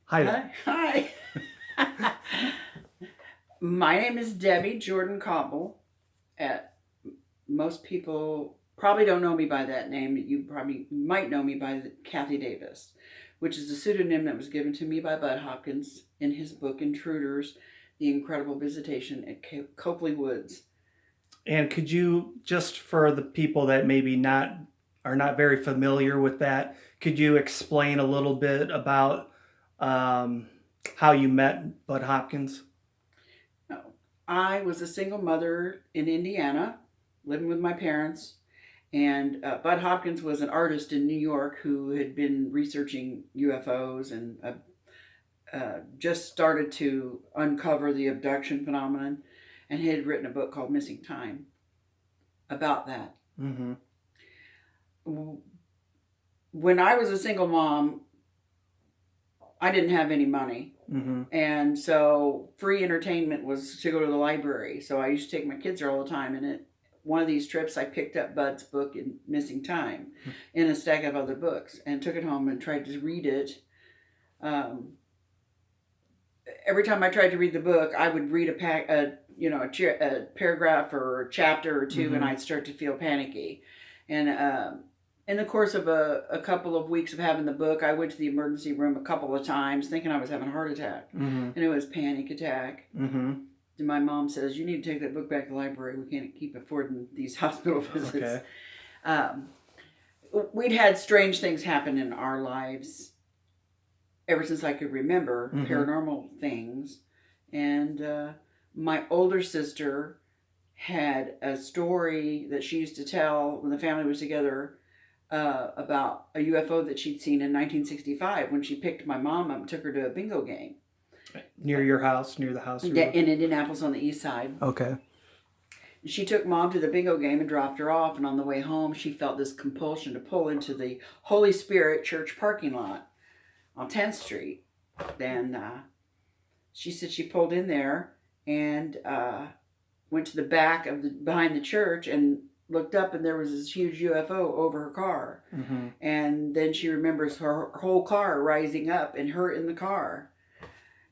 Hi there. Hi. Hi. My name is Debbie Jordan Kauble. At most people probably don't know me by that name. You probably might know me by Kathie Davis, which is a pseudonym that was given to me by Budd Hopkins in his book Intruders, the Incredible Visitation at Copley Woods. And could you, just for the people that maybe not are not very familiar with that, could you explain a little bit about um, how you met Budd Hopkins? No, I was a single mother in Indiana, living with my parents. And Budd Hopkins was an artist in New York who had been researching UFOs and just started to uncover the abduction phenomenon, and he had written a book called Missing Time about that. Mm-hmm. When I was a single mom, I didn't have any money. Mm-hmm. And so free entertainment was to go to the library. So I used to take my kids there all the time. And one of these trips, I picked up Bud's book in Missing Time in a stack of other books and took it home and tried to read it. Um, every time I tried to read the book, I would read a paragraph or a chapter or 2, Mm-hmm. and I'd start to feel panicky. And in the course of a couple of weeks of having the book, I went to the emergency room a couple of times thinking I was having a heart attack, Mm-hmm. and it was panic attack. Mm-hmm. And my mom says, "You need to take that book back to the library. We can't keep affording these hospital visits." Okay. Um, we'd had strange things happen in our lives ever since I could remember, Mm-hmm. paranormal things. And my older sister had a story that she used to tell when the family was together about a UFO that she'd seen in 1965 when she picked my mom up and took her to a bingo game. Near your house, near the house you were? In Indianapolis on the east side. Okay. She took mom to the bingo game and dropped her off, and on the way home she felt this compulsion to pull into the Holy Spirit Church parking lot on 10th Street. Then she said she pulled in there and went to the back of behind the church and looked up, and there was this huge UFO over her car. Mm-hmm. And then she remembers her whole car rising up and her in the car.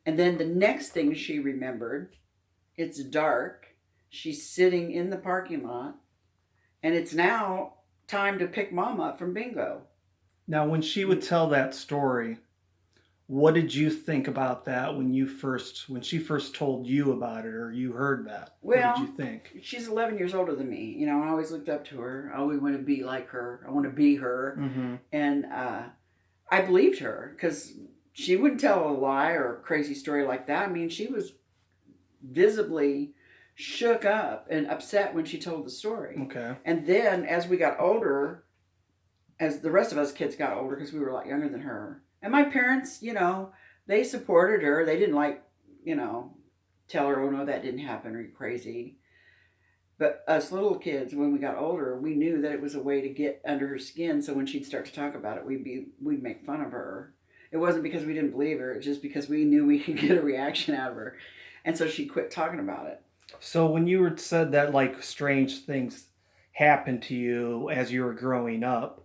And then the next thing she remembered, it's dark. She's sitting in the parking lot, and it's now time to pick mom up from bingo. Now, when she would tell that story, what did you think about that when she first told you about it, or you heard that? Well, what did you think? she's 11 years older than me. You know, I always looked up to her. I always want to be like her. I want to be her. Mm-hmm. And I believed her because she wouldn't tell a lie or a crazy story like that. I mean, she was visibly shook up and upset when she told the story. Okay. And then as we got older, as the rest of us kids got older, because we were a lot younger than her, and my parents, they supported her. They didn't tell her, "Oh no, that didn't happen," or "You're crazy." But us little kids, when we got older, we knew that it was a way to get under her skin. So when she'd start to talk about it, we'd make fun of her. It wasn't because we didn't believe her. It's just because we knew we could get a reaction out of her, and so she quit talking about it. So when you said that like strange things happened to you as you were growing up,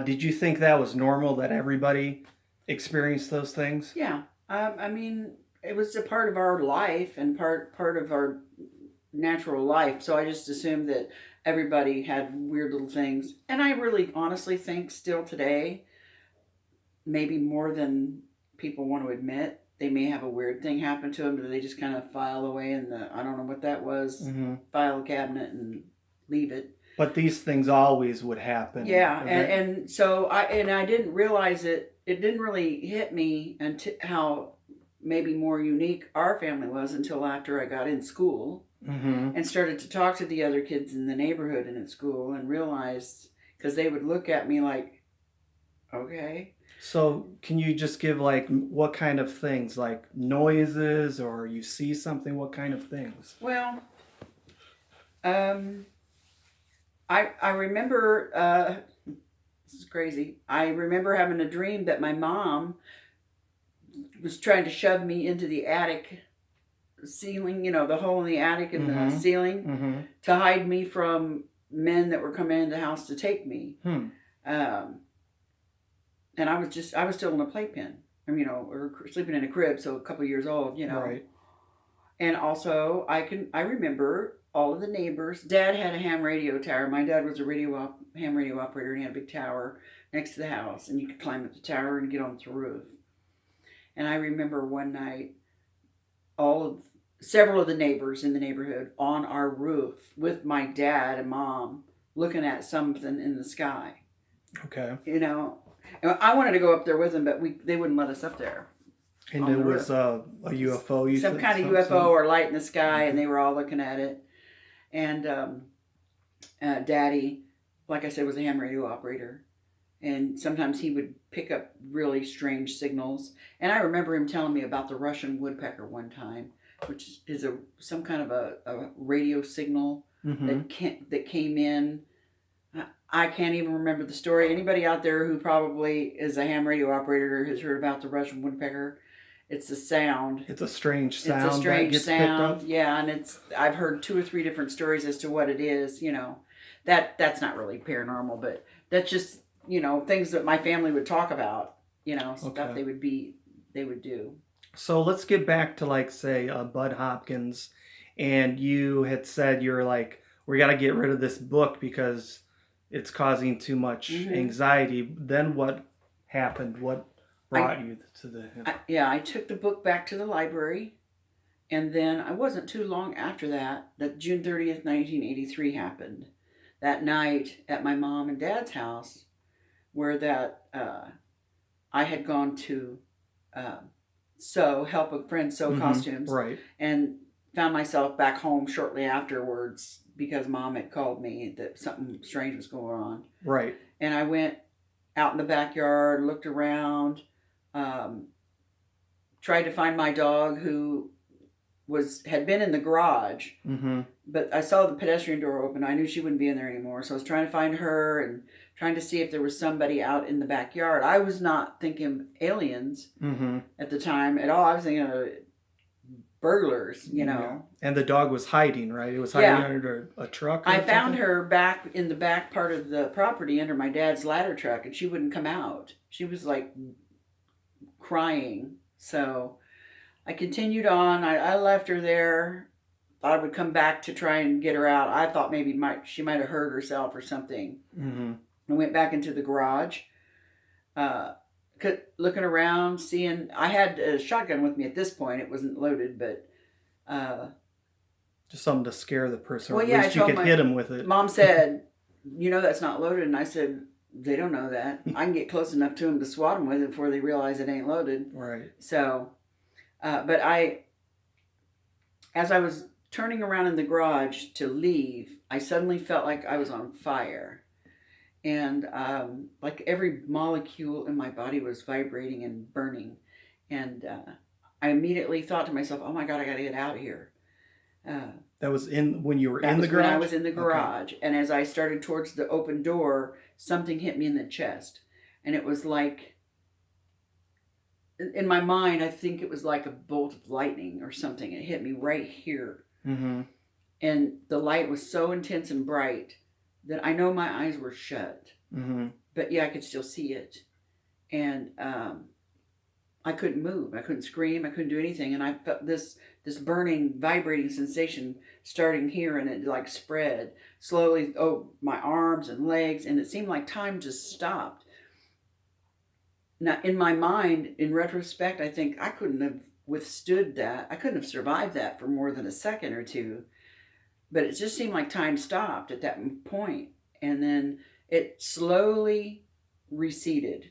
did you think that was normal, that everybody experienced those things? Yeah, I mean, it was a part of our life and part of our natural life. So I just assumed that everybody had weird little things, and I really honestly think still today, maybe more than people want to admit, they may have a weird thing happen to them, but they just kind of file away in the, I don't know what that was, Mm-hmm. file cabinet and leave it. But these things always would happen. Yeah, and so I didn't realize it. It didn't really hit me until how maybe more unique our family was until after I got in school Mm-hmm. and started to talk to the other kids in the neighborhood and at school, and realized, because they would look at me like, okay. So can you just give like what kind of things, like noises, or you see something? What kind of things? Well, I remember, this is crazy. I remember having a dream that my mom was trying to shove me into the attic ceiling, the hole in the attic in Mm-hmm. the ceiling, Mm-hmm. to hide me from men that were coming into the house to take me. Hmm. And I was still in a playpen. or sleeping in a crib, so a couple years old, Right. And also, I remember all of the neighbors. Dad had a ham radio tower. My dad was a ham radio operator, and he had a big tower next to the house, and you could climb up the tower and get on the roof. And I remember one night, several of the neighbors in the neighborhood on our roof with my dad and mom looking at something in the sky. Okay. And I wanted to go up there with them, but they wouldn't let us up there. And it was a UFO. Some kind of UFO or light in the sky, and they were all looking at it. And Daddy, like I said, was a ham radio operator. And sometimes he would pick up really strange signals. And I remember him telling me about the Russian woodpecker one time, which is some kind of a radio signal that came in. I can't even remember the story. Anybody out there who probably is a ham radio operator has heard about the Russian woodpecker? It's a sound. It's a strange sound. It's a strange that gets sound. picked up. Yeah, and I've heard 2 or 3 different stories as to what it is. That's not really paranormal, but that's just things that my family would talk about. Stuff they would do. So let's get back to like say Budd Hopkins, and you had said you're like, we got to get rid of this book because it's causing too much anxiety. Then what happened? What brought you to the... I took the book back to the library, and then I wasn't too long after that June 30th, 1983 happened. That night at my mom and dad's house, where I had gone to help a friend sew costumes. Right. And found myself back home shortly afterwards because Mom had called me that something strange was going on. Right. And I went out in the backyard, looked around, tried to find my dog who had been in the garage, but I saw the pedestrian door open. I knew she wouldn't be in there anymore, so I was trying to find her and trying to see if there was somebody out in the backyard. I was not thinking aliens at the time at all. I was thinking of burglars, Yeah. And the dog was hiding, right? It was hiding under a truck. I found her back in the back part of the property under my dad's ladder truck, and she wouldn't come out. She was like crying. So I continued on. I left her there. Thought I would come back to try and get her out. I thought maybe she might have hurt herself or something. I went back into the garage, looking around, seeing. I had a shotgun with me at this point. It wasn't loaded, but just something to scare the person. Well, or at least you could hit him with it. Mom said, that's not loaded. And I said, they don't know that. I can get close enough to them to swat them with it before they realize it ain't loaded. Right. So, but as I was turning around in the garage to leave, I suddenly felt like I was on fire. And like every molecule in my body was vibrating and burning. And I immediately thought to myself, oh my God, I got to get out of here. That was when you were in the garage? When I was in the garage. Okay. And as I started towards the open door, something hit me in the chest. And it was like, in my mind, I think it was like a bolt of lightning or something. It hit me right here. And the light was so intense and bright that I know my eyes were shut. But yeah, I could still see it. And I couldn't move. I couldn't scream. I couldn't do anything. And I felt this burning, vibrating sensation starting here, and it like spread slowly. My arms and legs, and it seemed like time just stopped. Now, in my mind, in retrospect, I think I couldn't have withstood that. I couldn't have survived that for more than a second or two. But it just seemed like time stopped at that point. And then it slowly receded.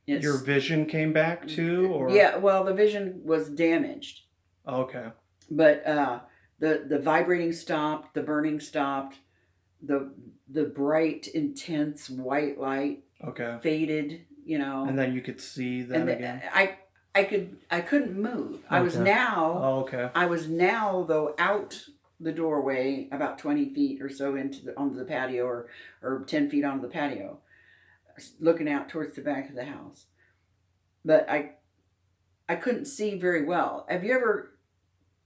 Your vision came back too? Or? Yeah, well, the vision was damaged. Okay. But the vibrating stopped, the burning stopped, the bright, intense white light faded, And then you could see that again? I couldn't move. Okay. I was now though out the doorway about 20 feet or so onto the patio or 10 feet onto the patio, looking out towards the back of the house. But I couldn't see very well. Have you ever,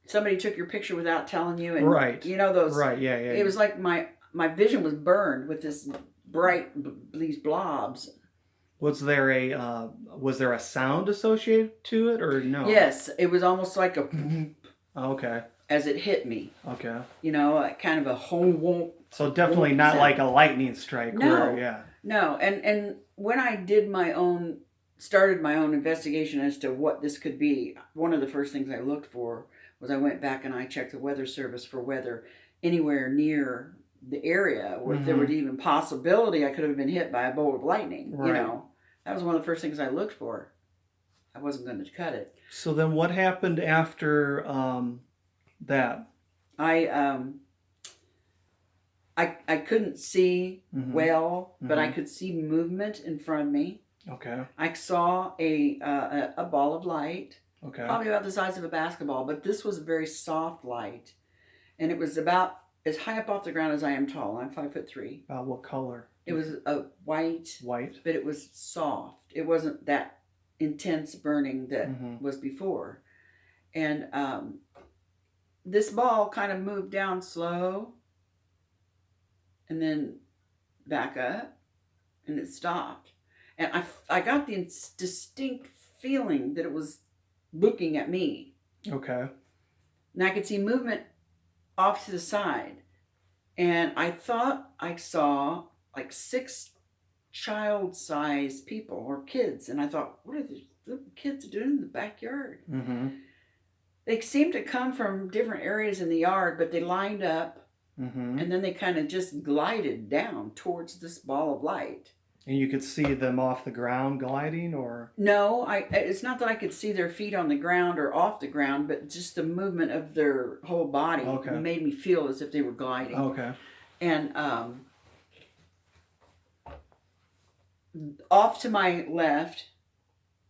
somebody took your picture without telling you? And right. Those. Right, yeah. It was like my vision was burned with this these blobs. Was there a sound associated to it or no? Yes, it was almost like a Okay. as it hit me. Okay. You know, like kind of a home won't. So definitely not sound. like a lightning strike. No, Where, yeah. no. And when I did started my own investigation as to what this could be, one of the first things I looked for was I went back and I checked the weather service for weather anywhere near the area where if there was even possibility I could have been hit by a bolt of lightning. Right. You know, that was one of the first things I looked for. I wasn't going to cut it. So then what happened after that? I couldn't see well, but I Mm-hmm. could see movement in front of me. Okay. I saw a ball of light, Okay. probably about the size of a basketball, but this was a very soft light, and it was about as high up off the ground as I am tall. I'm 5'3". What color? It was a white, White. but it was soft. It wasn't that intense burning that Mm-hmm. was before, and this ball kind of moved down slow, and then back up, and it stopped. And I got the distinct feeling that it was looking at me. Okay. And I could see movement off to the side. And I thought I saw like 6 child-sized people or kids. And I thought, what are these little kids doing in the backyard? Mm-hmm. They seemed to come from different areas in the yard, but they lined up. Mm-hmm. And then they kind of just glided down towards this ball of light. And you could see them off the ground gliding, or? No, it's not that I could see their feet on the ground or off the ground, but just the movement of their whole body made me feel as if they were gliding. Okay. And off to my left,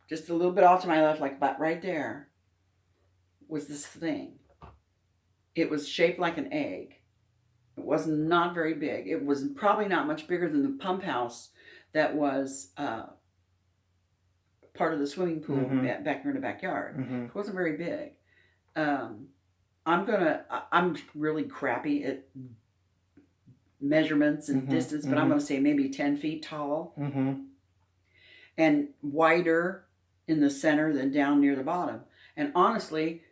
just a little bit off to my left, like about right there, was this thing. It was shaped like an egg. It was not very big. It was probably not much bigger than the pump house that was part of the swimming pool back here in the backyard. Mm-hmm. It wasn't very big. I'm really crappy at measurements and distance, but I'm going to say maybe 10 feet tall and wider in the center than down near the bottom. And honestly,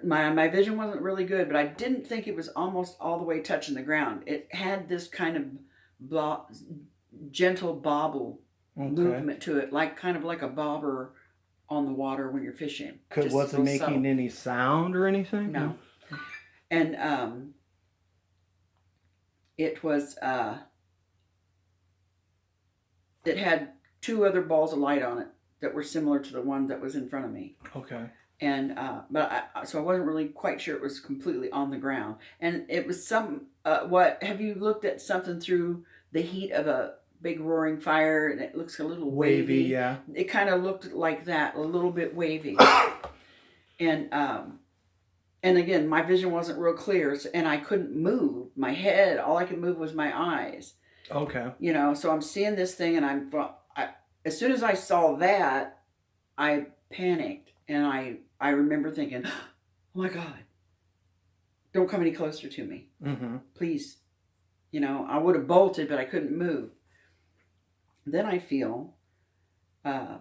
my vision wasn't really good, but I didn't think it was almost all the way touching the ground. It had this kind of gentle bobble movement to it, like kind of like a bobber on the water when you're fishing. Was it making any sound or anything? No. And it was it had 2 other balls of light on it that were similar to the one that was in front of me. Okay. And so I wasn't really quite sure it was completely on the ground. And it was some have you looked at something through the heat of a big roaring fire and it looks a little wavy? Yeah. It kind of looked like that, a little bit wavy. And again, my vision wasn't real clear, and I couldn't move my head. All I could move was my eyes. Okay. You know, so I'm seeing this thing, and as soon as I saw that, I panicked, and I remember thinking, "Oh my God, don't come any closer to me, please." You know, I would have bolted, but I couldn't move. Then I feel, I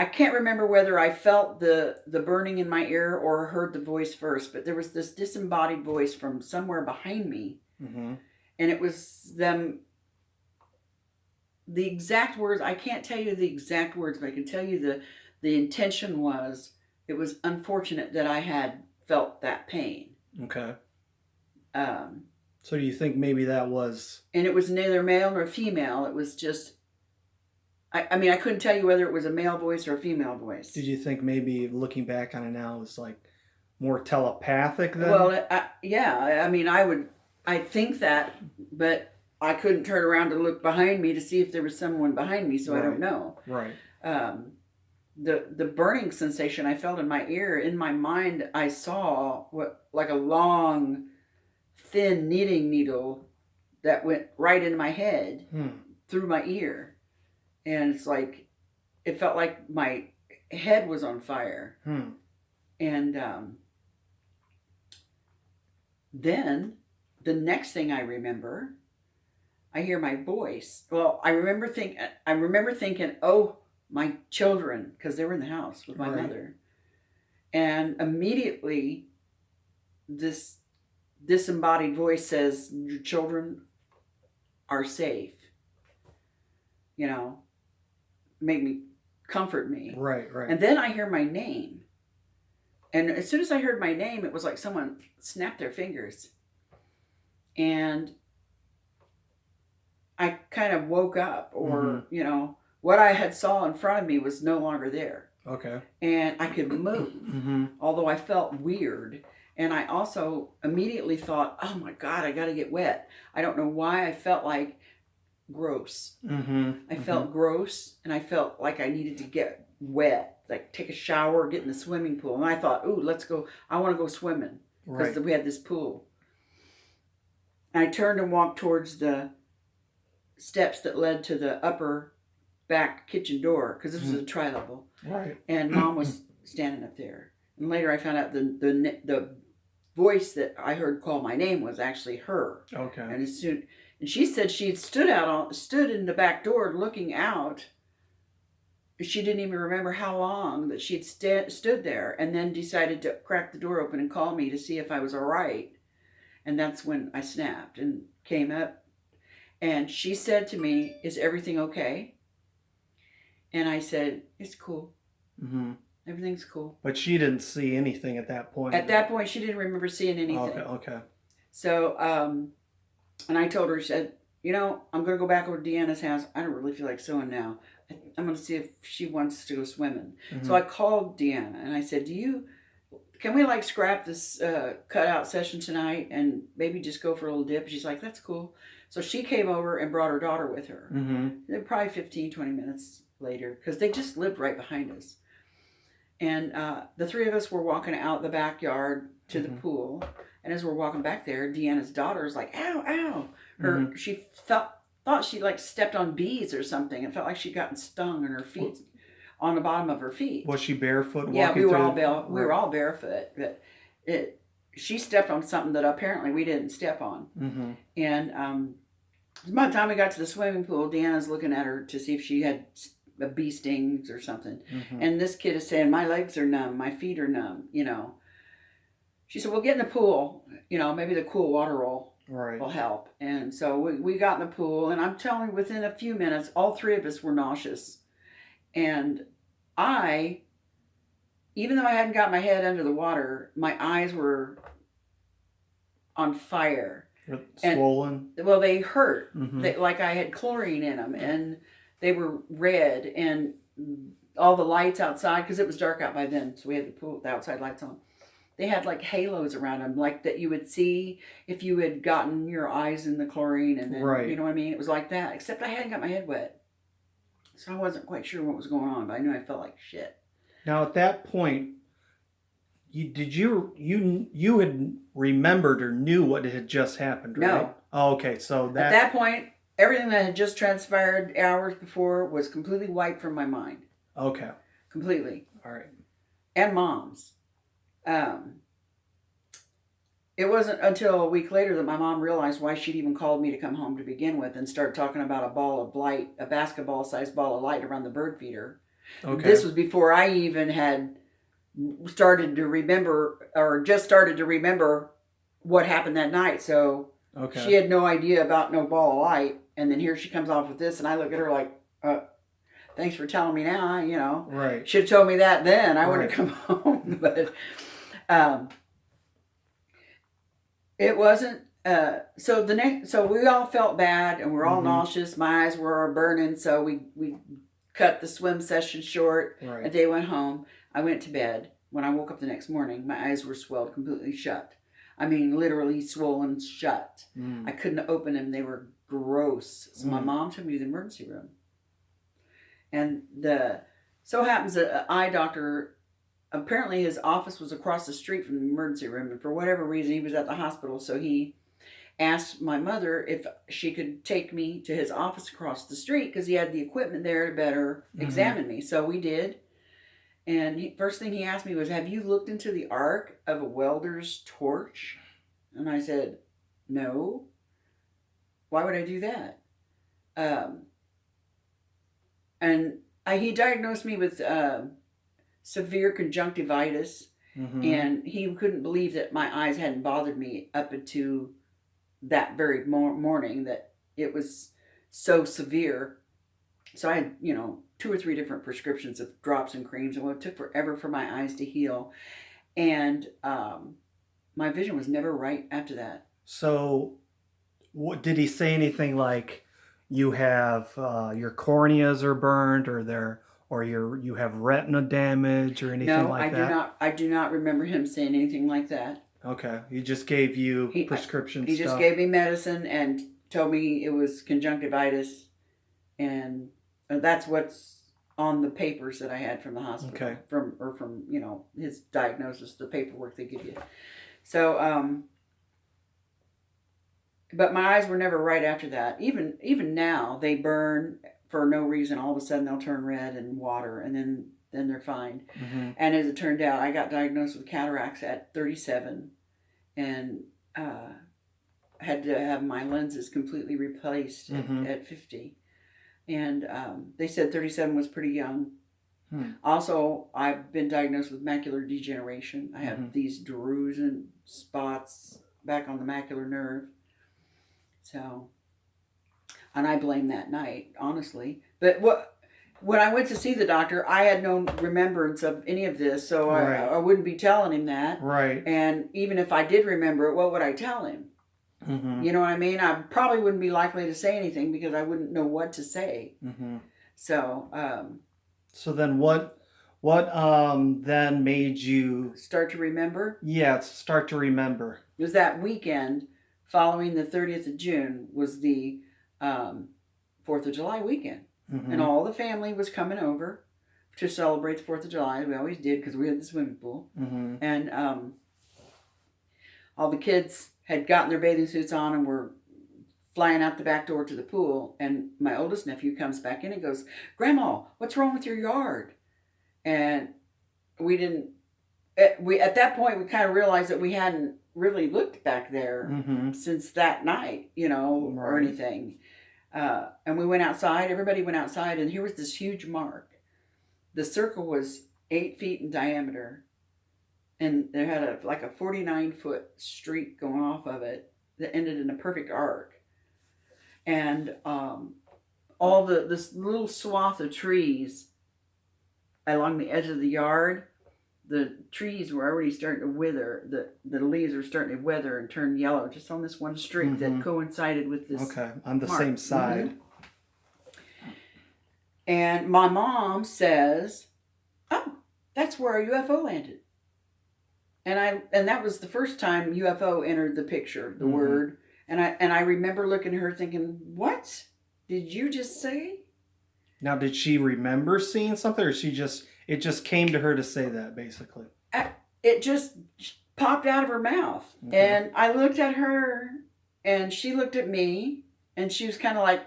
can't remember whether I felt the burning in my ear or heard the voice first, but there was this disembodied voice from somewhere behind me, and it was them. The exact words, I can't tell you the exact words, but I can tell you the intention was, it was unfortunate that I had felt that pain. Okay. So do you think maybe that was... And it was neither male nor female. It was just... I mean, I couldn't tell you whether it was a male voice or a female voice. Did you think maybe, looking back on it now, it was like more telepathic then? Well, yeah. I mean, I think that, but I couldn't turn around to look behind me to see if there was someone behind me, so I don't know. Right. The burning sensation I felt in my ear, in my mind, I saw like a long, thin knitting needle that went right in my head through my ear. And it's like, it felt like my head was on fire. And then the next thing I remember, I hear my voice. Well, I remember thinking, oh, my children, because they were in the house with my mother. And immediately this disembodied voice says, your children are safe. You know, comfort me. Right. And then I hear my name. And as soon as I heard my name, it was like someone snapped their fingers. And I kind of woke up, or, you know, what I had saw in front of me was no longer there. Okay. And I could move, although I felt weird. And I also immediately thought, oh my God, I got to get wet. I don't know why I felt like gross. I felt gross, and I felt like I needed to get wet, like take a shower, get in the swimming pool. And I thought, ooh, let's go. I want to go swimming, because we had this pool. And I turned and walked towards the steps that led to the upper back kitchen door, because this was a tri-level. Right. And Mom was standing up there. And later I found out the voice that I heard call my name was actually her. Okay. And she said she had stood in the back door looking out. She didn't even remember how long that she had stood there, and then decided to crack the door open and call me to see if I was all right. And that's when I snapped and came up. And she said to me, is everything okay? And I said, it's cool. Everything's cool. But she didn't see anything at that point. At that point, she didn't remember seeing anything. Okay. So, and I told her, she said, you know, I'm going to go back over to Deanna's house. I don't really feel like sewing now. I'm going to see if she wants to go swimming. So I called Deanna and I said, can we like scrap this cutout session tonight and maybe just go for a little dip? She's like, that's cool. So she came over and brought her daughter with her. Probably 15, 20 minutes later, because they just lived right behind us. And the three of us were walking out the backyard to the pool. And as we're walking back there, Deanna's daughter is like, ow, ow. She thought she like stepped on bees or something. It felt like she'd gotten stung on her feet, on the bottom of her feet. Was she barefoot? Yeah, we were all barefoot. But she stepped on something that apparently we didn't step on. And by the time we got to the swimming pool, Deanna's looking at her to see if she had a bee stings or something. And this kid is saying, my legs are numb, my feet are numb, you know. She said, well, get in the pool. You know, maybe the cool water will help. And so we got in the pool, and I'm telling you, within a few minutes, all three of us were nauseous. And even though I hadn't got my head under the water, my eyes were on fire. Swollen? Well, they hurt. Like I had chlorine in them, and they were red, and all the lights outside, because it was dark out by then, so we had the outside lights on. They had like halos around them, like that you would see if you had gotten your eyes in the chlorine, and then, you know what I mean? It was like that, except I hadn't got my head wet. So I wasn't quite sure what was going on, but I knew I felt like shit. Now at that point, you had remembered or knew what had just happened, right? No. Oh, okay, so at that point, everything that had just transpired hours before was completely wiped from my mind. Okay. Completely. All right. And Mom's. It wasn't until a week later that my mom realized why she'd even called me to come home to begin with, and start talking about a ball of light, a basketball-sized ball of light around the bird feeder. Okay. This was before I even had started to remember, or just started to remember what happened that night. So she had no idea about no ball of light. And then here she comes off with this, and I look at her like, thanks for telling me now, you know. Right. Should have told me that then. I would have come home. But it wasn't. So we all felt bad, and we're all nauseous. My eyes were burning, so we cut the swim session short. Right. And they went home. I went to bed. When I woke up the next morning, my eyes were swelled completely shut. I mean, literally swollen shut. I couldn't open them. They were gross. So my mom took me to the emergency room. And so happens that an eye doctor, apparently his office was across the street from the emergency room. And for whatever reason, he was at the hospital. So he asked my mother if she could take me to his office across the street, because he had the equipment there to better examine me. So we did. And first thing he asked me was, have you looked into the arc of a welder's torch? And I said, no. Why would I do that? Um, and he diagnosed me with severe conjunctivitis, Mm-hmm. and he couldn't believe that my eyes hadn't bothered me up until that very morning, that it was so severe. So I had, 2 or 3 different prescriptions of drops and creams, and it took forever for my eyes to heal. And my vision was never right after that. So, what did he say anything like you have your corneas are burned or you have retina damage or anything No, I like do that? not. I do not remember him saying anything like that. Okay, he just gave you He prescription he just stuff. gave me medicine and told me it was conjunctivitis, and that's what's on the papers that I had from the hospital, Okay. from his diagnosis, the paperwork they give you. So but my eyes were never right after that. Even now, they burn for no reason. All of a sudden, they'll turn red and water, and then they're fine. Mm-hmm. And as it turned out, I got diagnosed with cataracts at 37, and had to have my lenses completely replaced Mm-hmm. at 50. And they said 37 was pretty young. Hmm. Also, I've been diagnosed with macular degeneration. I have Mm-hmm. these drusen spots back on the macular nerve. So, and I blame that night, honestly. But when I went to see the doctor, I had no remembrance of any of this, so Right. I wouldn't be telling him that. Right. And even if I did remember it, what would I tell him? Mm-hmm. You know what I mean? I probably wouldn't be likely to say anything because I wouldn't know what to say. Mm-hmm. So, So then what then made you start to remember start to remember? was that weekend following the 30th of June was the 4th of July weekend. Mm-hmm. And all the family was coming over to celebrate the 4th of July. We always did because we had the swimming pool. Mm-hmm. And all the kids had gotten their bathing suits on and were flying out the back door to the pool. And my oldest nephew comes back in and goes, "Grandma, what's wrong with your yard?" And we didn't, at that point, we kind of realized that we hadn't really looked back there Mm-hmm. since that night, or Right. anything. And we went outside, everybody went outside, and here was this huge mark. The circle was 8 feet in diameter, and it had a 49-foot streak going off of it that ended in a perfect arc. And all this little swath of trees along the edge of the yard, the trees were already starting to wither. The leaves were starting to wither and turn yellow just on this one streak that coincided with this. Okay, on the mark. same side. Mm-hmm. And my mom says, "Oh, that's where a UFO landed." And that was the first time UFO entered the picture, the word. And I remember looking at her thinking, "What did you just say?" Now, did she remember seeing something, or it just came to her to say that, basically? It just popped out of her mouth. Okay. And I looked at her, and she looked at me, and she was kind of like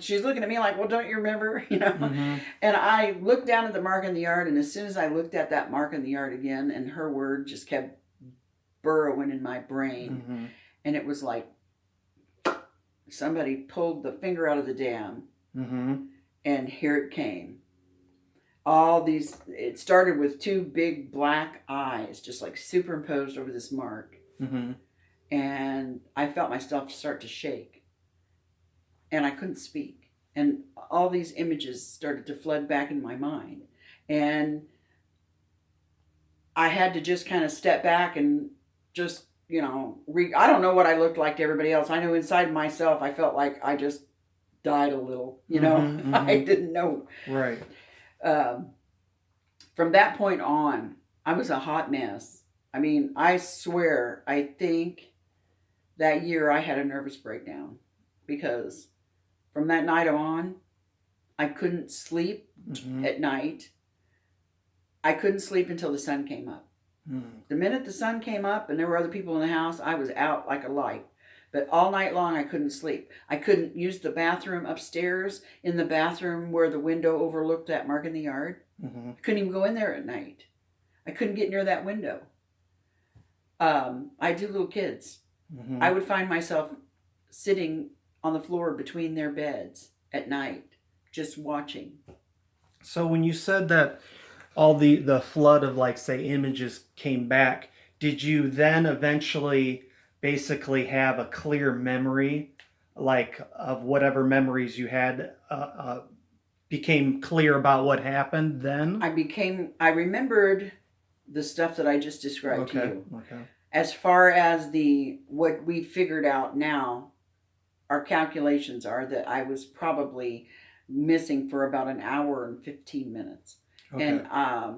she's looking at me like, "Well, don't you remember?" Mm-hmm. And I looked down at the mark in the yard, and as soon as I looked at that mark in the yard again, and her word just kept burrowing in my brain, Mm-hmm. and it was like somebody pulled the finger out of the dam, Mm-hmm. and here it came. It started with 2 big black eyes just like superimposed over this mark. Mm-hmm. And I felt myself start to shake, and I couldn't speak, and all these images started to flood back in my mind, and I had to just kind of step back and just I don't know what I looked like to everybody else. I know inside myself I felt like I just died a little. Mm-hmm. I didn't know. Right. From that point on, I was a hot mess. I mean, I swear, I think that year I had a nervous breakdown because from that night on, I couldn't sleep at night. I couldn't sleep until the sun came up. Mm-hmm. The minute the sun came up and there were other people in the house, I was out like a light. But all night long, I couldn't sleep. I couldn't use the bathroom upstairs, in the bathroom where the window overlooked that mark in the yard. Mm-hmm. I couldn't even go in there at night. I couldn't get near that window. I had 2 little kids. Mm-hmm. I would find myself sitting on the floor between their beds at night, just watching. So when you said that all the flood of, like, say, images came back, did you then eventually basically have a clear memory, like, of whatever memories you had, became clear about what happened then? I remembered the stuff that I just described to Okay. you. Okay. As far as what we figured out now, our calculations are that I was probably missing for about an hour and 15 minutes. Okay. And I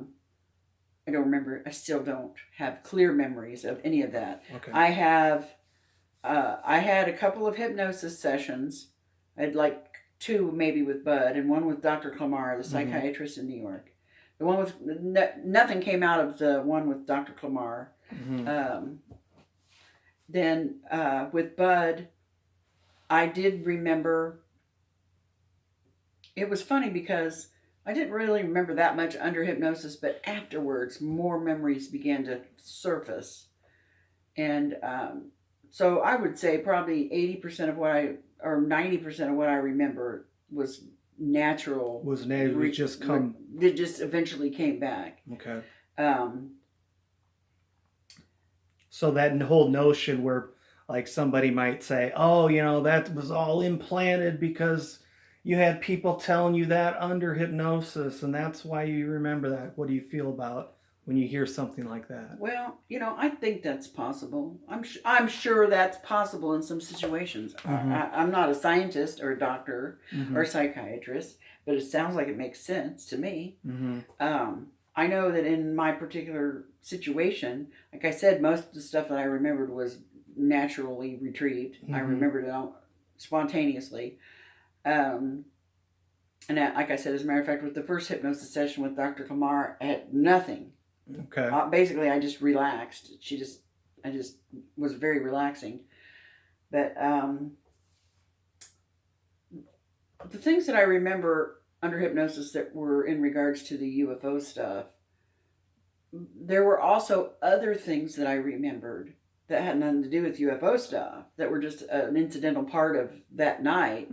don't remember, I still don't have clear memories of any of that. Okay. I had a couple of hypnosis sessions. I had like 2 maybe with Budd, and one with Dr. Clamar, the psychiatrist in New York. The one with nothing came out of the one with Dr. Clamar. Then with Budd, I did remember. It was funny because I didn't really remember that much under hypnosis, but afterwards, more memories began to surface. And so I would say probably 80% of or 90% of what I remember was natural. It just come. It just eventually came back. Okay. Um, So that whole notion where, like, somebody might say, oh, that was all implanted because you had people telling you that under hypnosis, and that's why you remember that. What do you feel about when you hear something like that? Well, I think that's possible. I'm sure that's possible in some situations. I'm not a scientist or a doctor or a psychiatrist, but it sounds like it makes sense to me. I know that in my particular situation, like I said, most of the stuff that I remembered was naturally retrieved. I remembered it all spontaneously. And like I said, as a matter of fact, with the first hypnosis session with Dr. Kamar, I had nothing. Okay. Basically, I just relaxed. I just was very relaxing. But the things that I remember under hypnosis that were in regards to the UFO stuff, there were also other things that I remembered that had nothing to do with UFO stuff, that were just an incidental part of that night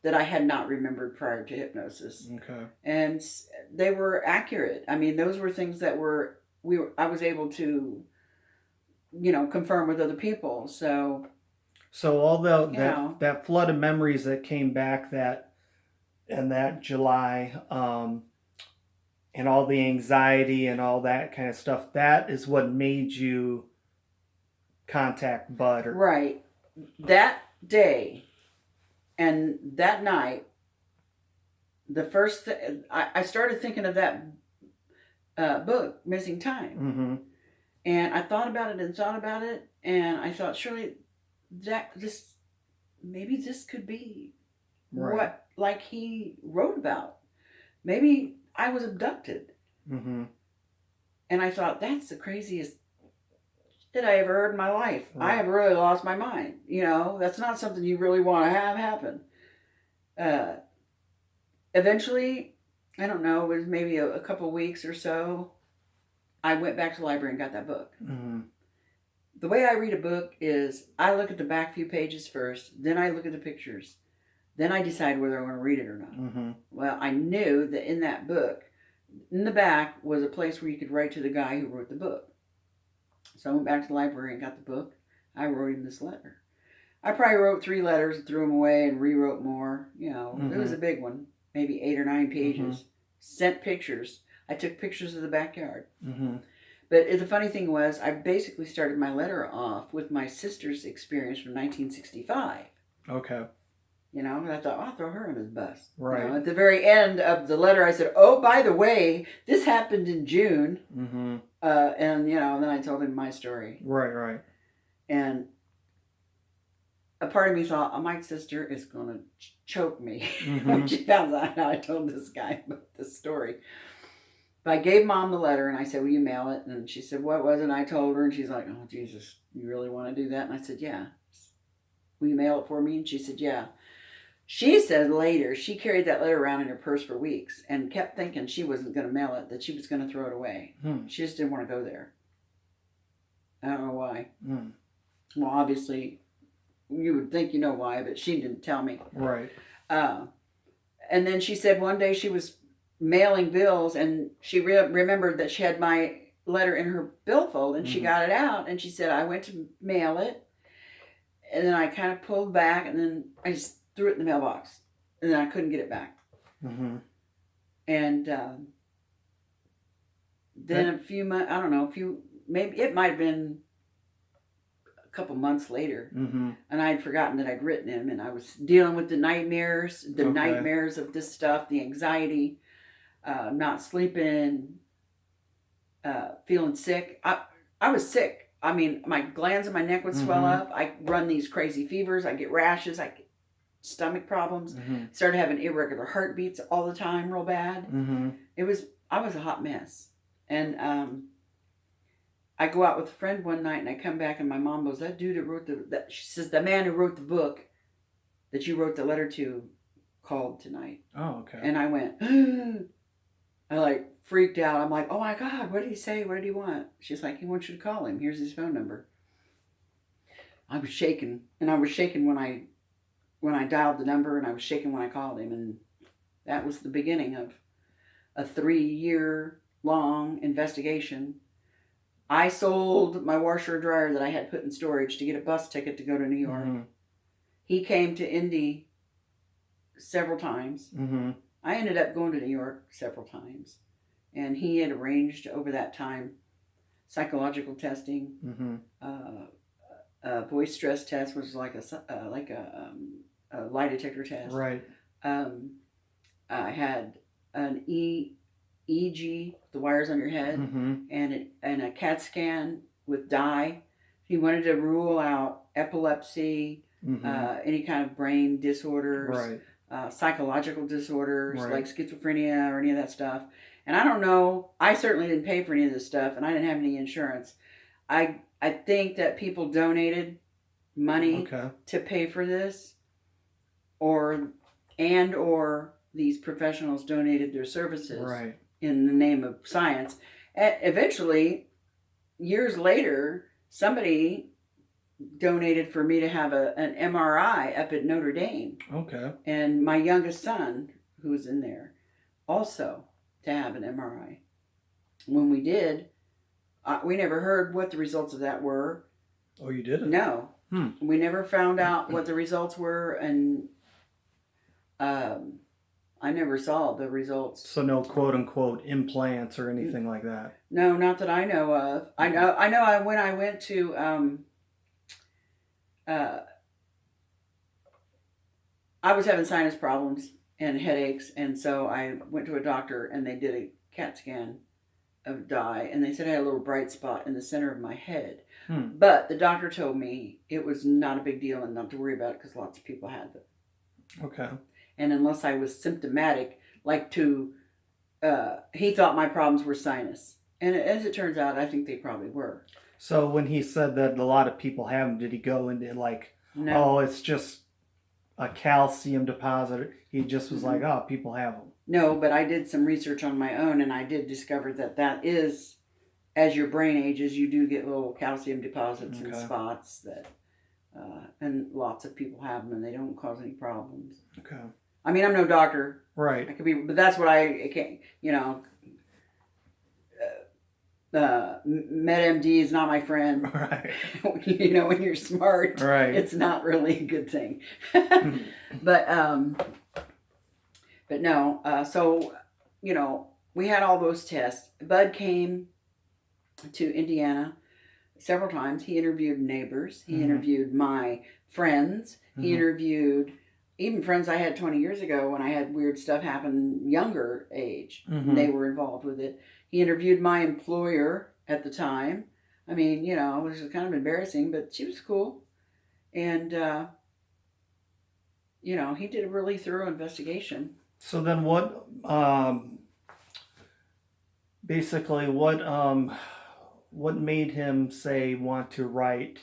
that I had not remembered prior to hypnosis. Okay. And they were accurate. I mean, those were things that I was able to, confirm with other people. So although that flood of memories that came back that July, and all the anxiety and all that kind of stuff, that is what made you contact Budd. Right. That day and that night, I started thinking of that book, Missing Time. And I thought about it and thought about it, and I thought, surely maybe this could be what, like, he wrote about. Maybe I was abducted. And I thought, that's the craziest shit I ever heard in my life. I have really lost my mind. That's not something you really want to have happen. Eventually, I don't know, it was maybe a couple of weeks or so, I went back to the library and got that book. The way I read a book is I look at the back few pages first, then I look at the pictures, then I decide whether I want to read it or not. Well, I knew that in that book, in the back was a place where you could write to the guy who wrote the book. So I went back to the library and got the book. I wrote him this letter. I probably wrote 3 letters and threw them away and rewrote more. It was a big one, maybe 8 or 9 pages. Sent pictures. I took pictures of the backyard. But the funny thing was, I basically started my letter off with my sister's experience from 1965. Okay. And I thought, I'll throw her in his bus. Right. At the very end of the letter, I said, oh, by the way, this happened in June. And, then I told him my story. Right. And a part of me thought, oh, my sister is going to choke me when she found out how I told this guy about this story. But I gave Mom the letter, and I said, will you mail it? And she said, what was it? And I told her, and she's like, oh, Jesus, you really want to do that? And I said, yeah. Will you mail it for me? And she said, yeah. She said later she carried that letter around in her purse for weeks and kept thinking she wasn't going to mail it, that she was going to throw it away. She just didn't want to go there. I don't know why. Well, obviously, you would think you know why, but she didn't tell me. Right. And then she said one day she was mailing bills, and she remembered that she had my letter in her billfold, and she got it out, and she said, I went to mail it, and then I kind of pulled back, and then I just threw it in the mailbox, and then I couldn't get it back. Mm-hmm. And then a few months, I don't know, maybe it might have been a couple months later, and I had forgotten that I'd written him, and I was dealing with the nightmares of this stuff, the anxiety, not sleeping, feeling sick. I was sick. I mean, my glands in my neck would swell up. I run these crazy fevers. I get rashes. I get stomach problems. Started having irregular heartbeats all the time, real bad. I was a hot mess. And I go out with a friend one night, and I come back, and my mom goes, that dude who wrote she says, the man who wrote the book that you wrote the letter to called tonight. Oh, okay. And I went, I like freaked out. I'm like, oh my God, what did he say? What did he want? She's like, he wants you to call him. Here's his phone number. I was shaking, and I was shaking when I dialed the number, and I was shaking when I called him, and that was the beginning of a 3-year-long investigation. I sold my washer and dryer that I had put in storage to get a bus ticket to go to New York. He came to Indy several times. I ended up going to New York several times, and he had arranged over that time psychological testing, voice stress test, which is like a lie detector test. Right. I had an EEG, the wires on your head, and a CAT scan with dye. He wanted to rule out epilepsy, any kind of brain disorders. Right. Psychological disorders like schizophrenia or any of that stuff. And I don't know, I certainly didn't pay for any of this stuff, and I didn't have any insurance. I think that people donated money to pay for this, or these professionals donated their services in the name of science. And eventually, years later, somebody donated for me to have an MRI up at Notre Dame. Okay. And my youngest son, who was in there, also to have an MRI. When we did, we never heard what the results of that were. Oh, you didn't? No. We never found out what the results were, and I never saw the results. So no quote unquote implants or anything like that? No, not that I know of. I know when I went to I was having sinus problems and headaches, and so I went to a doctor, and they did a CAT scan of dye, and they said I had a little bright spot in the center of my head. But the doctor told me it was not a big deal and not to worry about it because lots of people had them. Okay. And unless I was symptomatic, he thought my problems were sinus. And as it turns out, I think they probably were. So when he said that a lot of people have them, did he go into no, it's just a calcium deposit? He just was like, oh, people have them. No, but I did some research on my own, and I did discover that is, as your brain ages, you do get little calcium deposits and spots that, and lots of people have them, and they don't cause any problems. Okay. I mean, I'm no doctor. Right. I could be, but that's what I can't, MedMD is not my friend. Right. When you're smart, right, it's not really a good thing. But no. So, we had all those tests. Budd came to Indiana several times. He interviewed neighbors. He interviewed my friends. He interviewed even friends I had 20 years ago when I had weird stuff happen younger age. They were involved with it. He interviewed my employer at the time. I mean, it was kind of embarrassing, but she was cool. And, he did a really thorough investigation. So then what, what made him want to write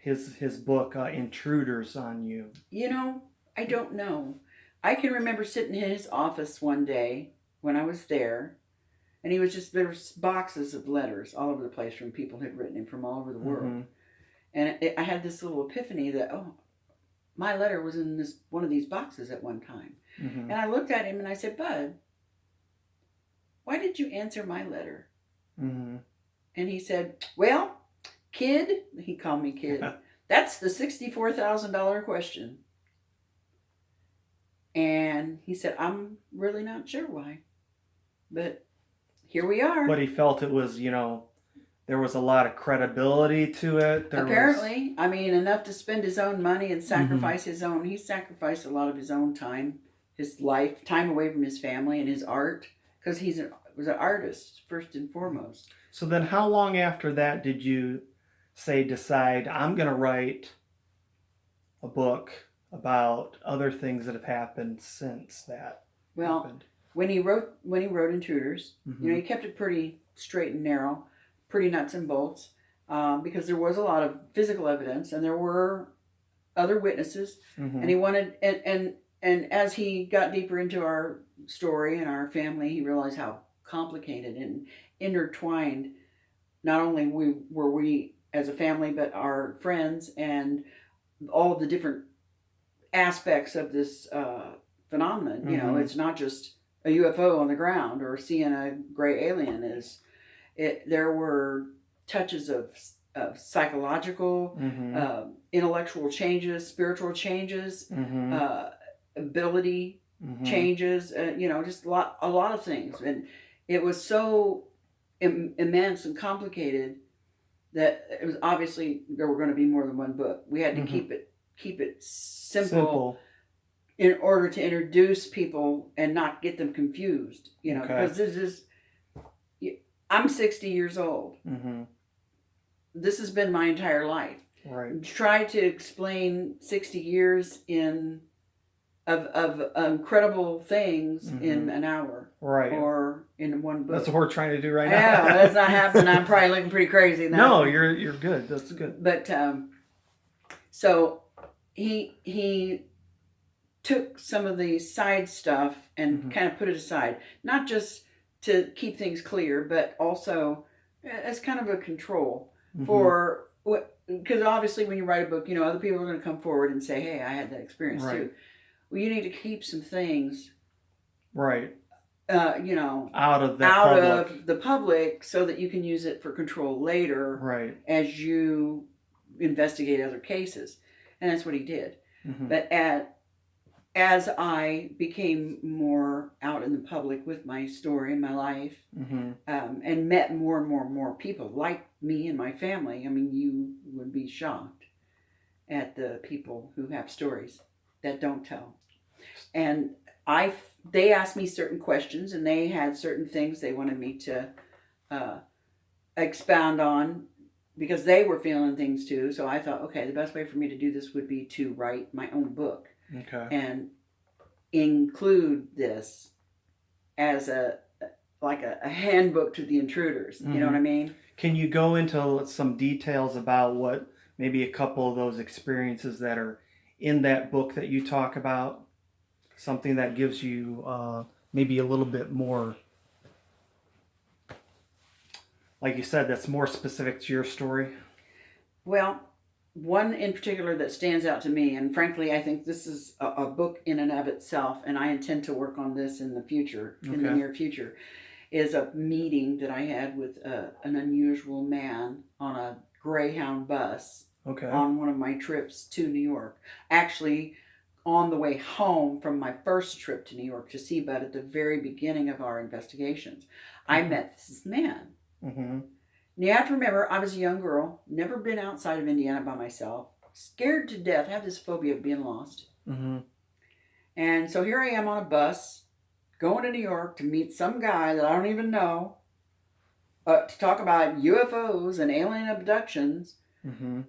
his book, Intruders on you? I don't know. I can remember sitting in his office one day when I was there, and there was boxes of letters all over the place from people who had written him from all over the world. And I had this little epiphany that, my letter was in this one of these boxes at one time. Mm-hmm. And I looked at him and I said, Bud, why did you answer my letter? Mm-hmm. And he said, well, kid, he called me kid, that's the $64,000 question. And he said, I'm really not sure why, but here we are. But he felt it was, there was a lot of credibility to it. Apparently, I mean, enough to spend his own money and sacrifice his own. He sacrificed a lot of his own time, his life, time away from his family and his art, because was an artist first and foremost. So then, how long after that did you decide I'm going to write a book about other things that have happened since that happened? When he wrote Intruders, Mm-hmm. he kept it pretty straight and narrow, pretty nuts and bolts, because there was a lot of physical evidence and there were other witnesses, Mm-hmm. and he wanted and as he got deeper into our story and our family, he realized how complicated and intertwined not only were we as a family, but our friends and all the different aspects of this phenomenon. Mm-hmm. It's not just a UFO on the ground or seeing a gray alien. There were touches of psychological, Mm-hmm. intellectual changes, spiritual changes, Mm-hmm. ability Mm-hmm. changes, just a lot of things. And it was so immense and complicated that it was obviously there were going to be more than one book. We had to Mm-hmm. keep it simple in order to introduce people and not get them confused. Because I'm 60 years old. Mm-hmm. This has been my entire life. Right. Try to explain 60 years of incredible things in an hour, right, or in one book. That's what we're trying to do right now. Yeah, that's not happening. I'm probably looking pretty crazy now. No, you're good. That's good. But so he took some of the side stuff and kind of put it aside, not just to keep things clear, but also as kind of a control for what. Because obviously, when you write a book, other people are going to come forward and say, "Hey, I had that experience too." Well, you need to keep some things, right, out of the public, so that you can use it for control later, right, as you investigate other cases. And that's what he did. But as I became more out in the public with my story and my life, and met more and more people like me and my family, I mean, you would be shocked at the people who have stories that don't tell. And they asked me certain questions, and they had certain things they wanted me to expound on, because they were feeling things too. So I thought, okay, the best way for me to do this would be to write my own book, and include this as a handbook to the intruders. You know what I mean? Can you go into some details about what maybe a couple of those experiences that are in that book that you talk about? Something that gives you maybe a little bit more, like you said, that's more specific to your story? Well, one in particular that stands out to me, and frankly, I think this is a book in and of itself, and I intend to work on this in the future, in the near future, is a meeting that I had with an unusual man on a Greyhound bus on one of my trips to New York. Actually, on the way home from my first trip to New York to see Budd at the very beginning of our investigations, I met this man. And you have to remember, I was a young girl, never been outside of Indiana by myself, scared to death, have this phobia of being lost. And so here I am on a bus, going to New York to meet some guy that I don't even know, to talk about UFOs and alien abductions. And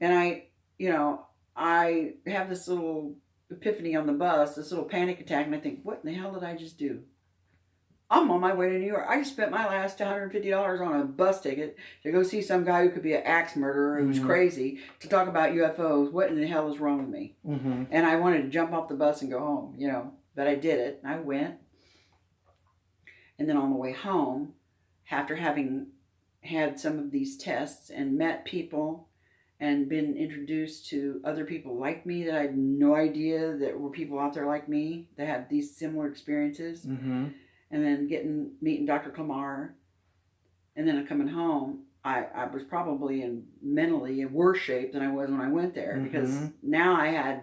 I have this little epiphany on the bus, this little panic attack, and I think, what in the hell did I just do? I'm on my way to New York. I just spent my last $150 on a bus ticket to go see some guy who could be an axe murderer who's crazy, to talk about UFOs. What in the hell is wrong with me? And I wanted to jump off the bus and go home, but I did it. I went. And then on the way home, after having had some of these tests and met people and been introduced to other people like me that I had no idea that were people out there like me that had these similar experiences. Mm-hmm. And then meeting Dr. Clamar, and then coming home, I was probably mentally in worse shape than I was when I went there, because now I had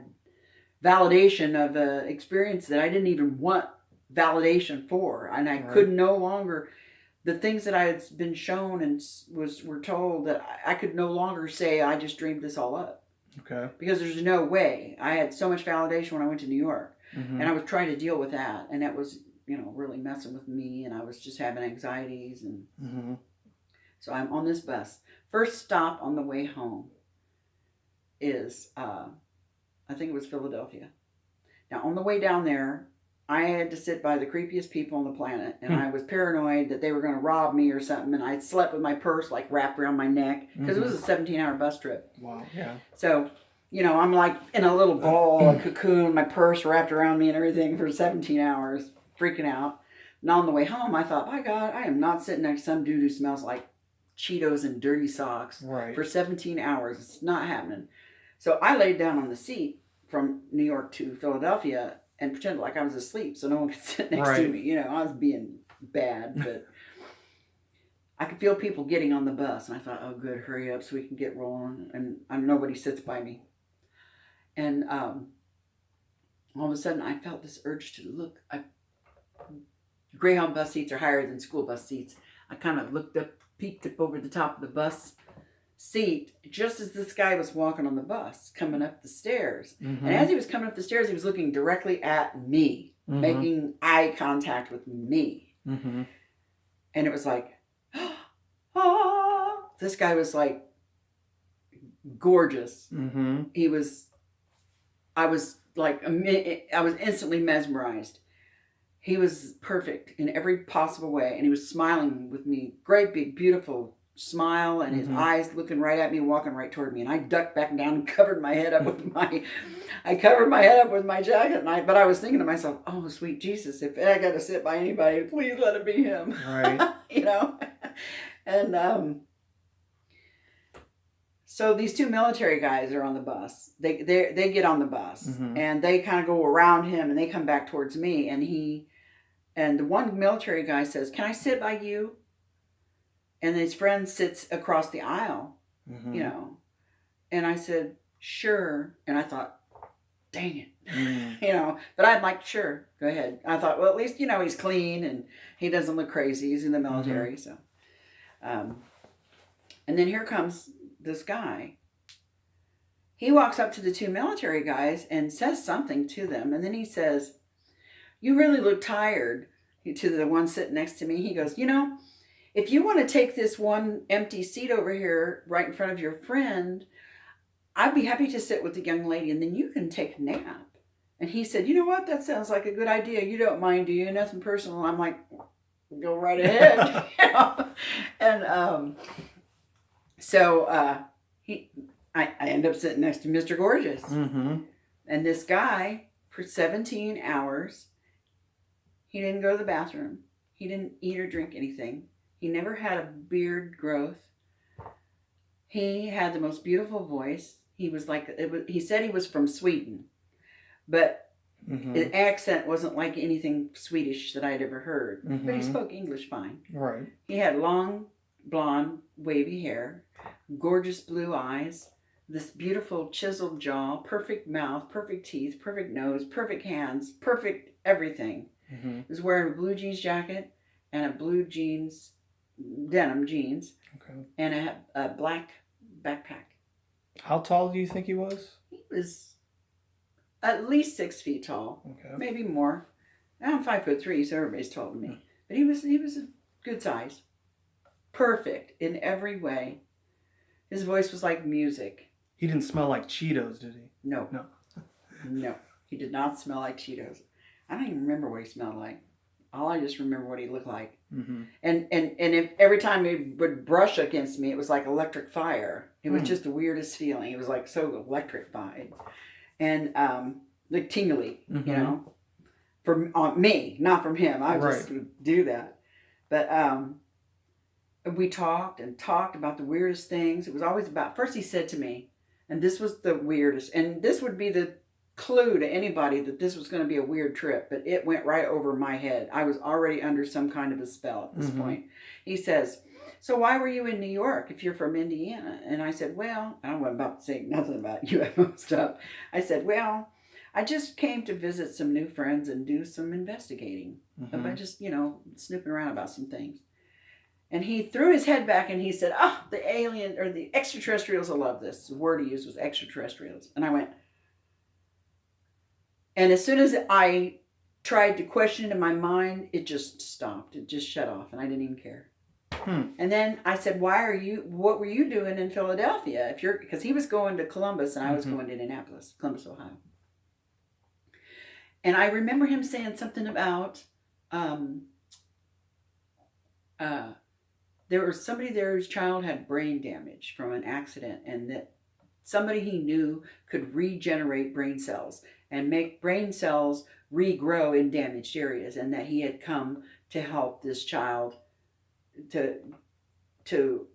validation of an experience that I didn't even want validation for, and I could no longer, the things that I had been shown and were told, that I could no longer say I just dreamed this all up. Okay. Because there's no way. I had so much validation when I went to New York, and I was trying to deal with that, and that was, really messing with me, and I was just having anxieties, and so I'm on this bus. First stop on the way home is, I think it was Philadelphia. Now, on the way down there, I had to sit by the creepiest people on the planet, and I was paranoid that they were going to rob me or something, and I slept with my purse like wrapped around my neck, because it was a 17-hour bus trip. Wow, yeah. So, I'm like in a little ball, a cocoon, my purse wrapped around me and everything for 17 hours, freaking out. And on the way home, I thought, my God, I am not sitting next to some dude who smells like Cheetos and dirty socks for 17 hours. It's not happening. So I laid down on the seat from New York to Philadelphia and pretended like I was asleep so no one could sit next to me. I was being bad, but I could feel people getting on the bus. And I thought, oh, good, hurry up so we can get rolling. And nobody sits by me. And all of a sudden, I felt this urge to look. Greyhound bus seats are higher than school bus seats. I kind of looked up, peeked up over the top of the bus seat, just as this guy was walking on the bus, coming up the stairs. And as he was coming up the stairs, he was looking directly at me, making eye contact with me. And it was like, ah! This guy was like gorgeous. I was instantly mesmerized. He was perfect in every possible way, and he was smiling with me, great big beautiful smile, and his eyes looking right at me, walking right toward me. And I ducked back down and covered my head up with my jacket. But I was thinking to myself, oh sweet Jesus, if I got to sit by anybody, please let it be him. Right. And so these two military guys are on the bus. They get on the bus, and they kind of go around him, and they come back towards me, and the one military guy says, "Can I sit by you?" And his friend sits across the aisle, And I said, "Sure." And I thought, dang it, But I'm like, "Sure, go ahead." I thought, well, at least he's clean and he doesn't look crazy. He's in the military, so. And then here comes this guy. He walks up to the two military guys and says something to them, and then he says, "You really look tired." To the one sitting next to me, he goes, "If you want to take this one empty seat over here right in front of your friend, I'd be happy to sit with the young lady, and then you can take a nap." And he said, "You know what? That sounds like a good idea. You don't mind, do you? Nothing personal." I'm like, "Go right ahead." And so I end up sitting next to Mr. Gorgeous. And this guy, for 17 hours, he didn't go to the bathroom. He didn't eat or drink anything. He never had a beard growth. He had the most beautiful voice. He was he said he was from Sweden, but his accent wasn't like anything Swedish that I'd ever heard. But he spoke English fine. Right. He had long, blonde, wavy hair, gorgeous blue eyes, this beautiful chiseled jaw, perfect mouth, perfect teeth, perfect nose, perfect hands, perfect everything. He was wearing a blue jeans jacket and a blue denim jeans, and a black backpack. How tall do you think he was? He was at least 6 feet tall, maybe more. I'm 5'3", so everybody's taller than me. But he was a good size, perfect in every way. His voice was like music. He didn't smell like Cheetos, did he? No. No, he did not smell like Cheetos. I don't even remember what he smelled like. I just remember what he looked like. And if every time he would brush against me, it was like electric fire. It was just the weirdest feeling. It was like so electrified. And like tingly, from me, not from him. I just would do that. But we talked and talked about the weirdest things. It was always about, first he said to me, and this was the weirdest, and this would be the clue to anybody that this was going to be a weird trip, but it went right over my head. I was already under some kind of a spell at this point. He says, so why were you in New York if you're from Indiana? And I said, well, I wasn't about to say nothing about UFO stuff. I said, well, I just came to visit some new friends and do some investigating. About just, snooping around about some things. And he threw his head back and he said, oh, the alien or the extraterrestrials will love this. The word he used was extraterrestrials. And I went, and as soon as I tried to question it in my mind, it just stopped. It just shut off and I didn't even care. And then I said, what were you doing in Philadelphia? Because he was going to Columbus and I was going to Indianapolis, Columbus, Ohio. And I remember him saying something about, there was somebody there whose child had brain damage from an accident, and that somebody he knew could regenerate brain cells and make brain cells regrow in damaged areas, and that he had come to help this child to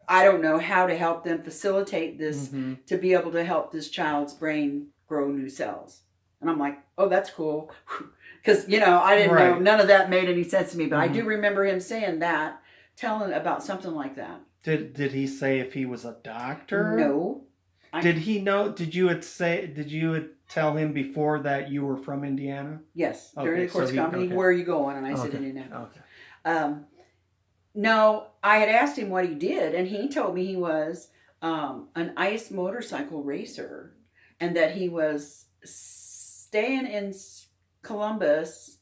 I don't know how to help them facilitate this to be able to help this child's brain grow new cells. And I'm like, oh, that's cool. Because, I didn't know, none of that made any sense to me, but I do remember him saying that, telling about something like that. Did he say if he was a doctor? No. Did he know? Did you tell him before that you were from Indiana? Yes. During the course company, where are you going? And I said Indianapolis. Okay. No, I had asked him what he did, and he told me he was an ice motorcycle racer, and that he was staying in Columbus